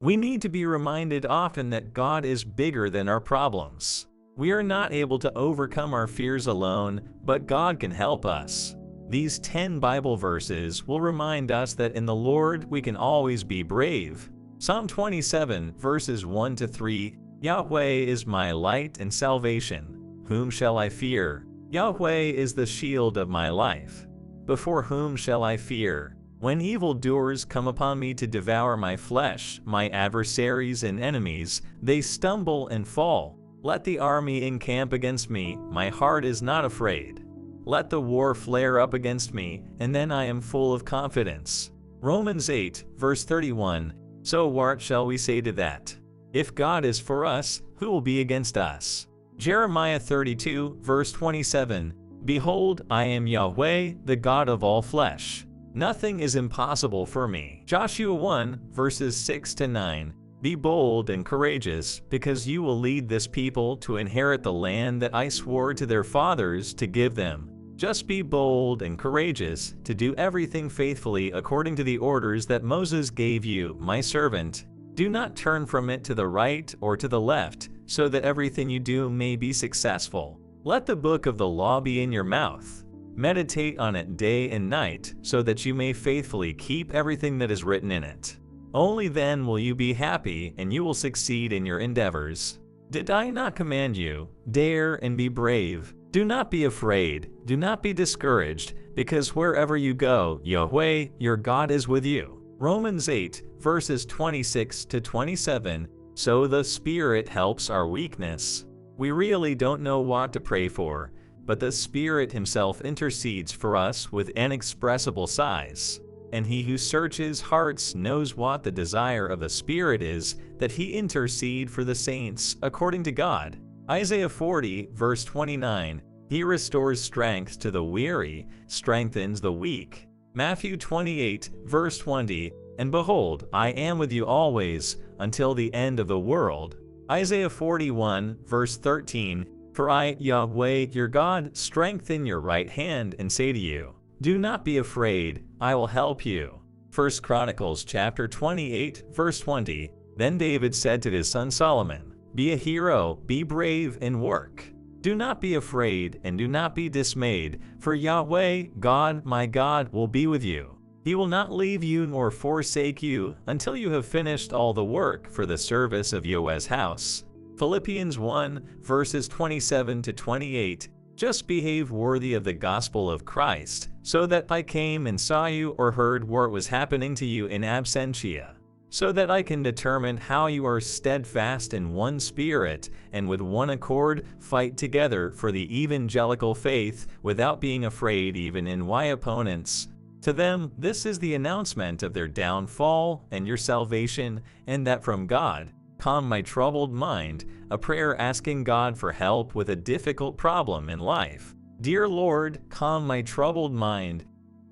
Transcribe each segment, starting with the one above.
We need to be reminded often that God is bigger than our problems. We are not able to overcome our fears alone, but God can help us. These 10 Bible verses will remind us that in the Lord we can always be brave. Psalm 27, verses 1 to 3, Yahweh is my light and salvation. Whom shall I fear? Yahweh is the shield of my life. Before whom shall I fear? When evildoers come upon me to devour my flesh, my adversaries and enemies, they stumble and fall. Let the army encamp against me, my heart is not afraid. Let the war flare up against me, and then I am full of confidence. Romans 8, verse 31, So what shall we say to that? If God is for us, who will be against us? Jeremiah 32, verse 27, Behold, I am Yahweh, the God of all flesh. Nothing is impossible for me. Joshua 1, verses 6 to 9, Be bold and courageous, because you will lead this people to inherit the land that I swore to their fathers to give them. Just be bold and courageous to do everything faithfully according to the orders that Moses gave you, my servant. Do not turn from it to the right or to the left, so that everything you do may be successful. Let the book of the law be in your mouth. Meditate on it day and night, so that you may faithfully keep everything that is written in it. Only then will you be happy and you will succeed in your endeavors. Did I not command you? Dare and be brave. Do not be afraid, do not be discouraged, because wherever you go, Yahweh, your God is with you. Romans 8, verses 26 to 27, So the Spirit helps our weakness. We really don't know what to pray for, but the Spirit Himself intercedes for us with inexpressible sighs. And He who searches hearts knows what the desire of the Spirit is, that He intercede for the saints according to God. Isaiah 40, verse 29, He restores strength to the weary, strengthens the weak. Matthew 28, verse 20, And behold, I am with you always, until the end of the world. Isaiah 41, verse 13, For I, Yahweh, your God, strengthen your right hand and say to you, Do not be afraid, I will help you. 1 Chronicles chapter 28, verse 20, Then David said to his son Solomon, Be a hero, be brave, and work. Do not be afraid, and do not be dismayed, for Yahweh, God, my God, will be with you. He will not leave you nor forsake you until you have finished all the work for the service of Yahweh's house. Philippians 1, verses 27 to 28, Just behave worthy of the gospel of Christ, so that I came and saw you or heard what was happening to you in absentia, so that I can determine how you are steadfast in one spirit and with one accord fight together for the evangelical faith without being afraid even in my opponents. To them, this is the announcement of their downfall and your salvation, and that from God. Calm my troubled mind, a prayer asking God for help with a difficult problem in life. Dear Lord, calm my troubled mind,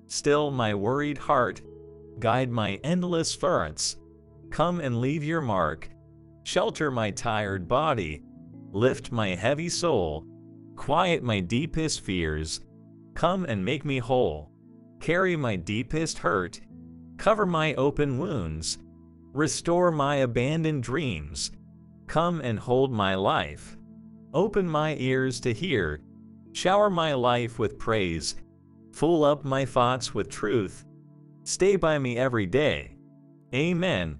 still my worried heart, guide my endless thoughts. Come and leave your mark, shelter my tired body, lift my heavy soul, quiet my deepest fears, come and make me whole. Carry my deepest hurt, cover my open wounds, restore my abandoned dreams, come and hold my life. Open my ears to hear, shower my life with praise, fill up my thoughts with truth. Stay by me every day. Amen.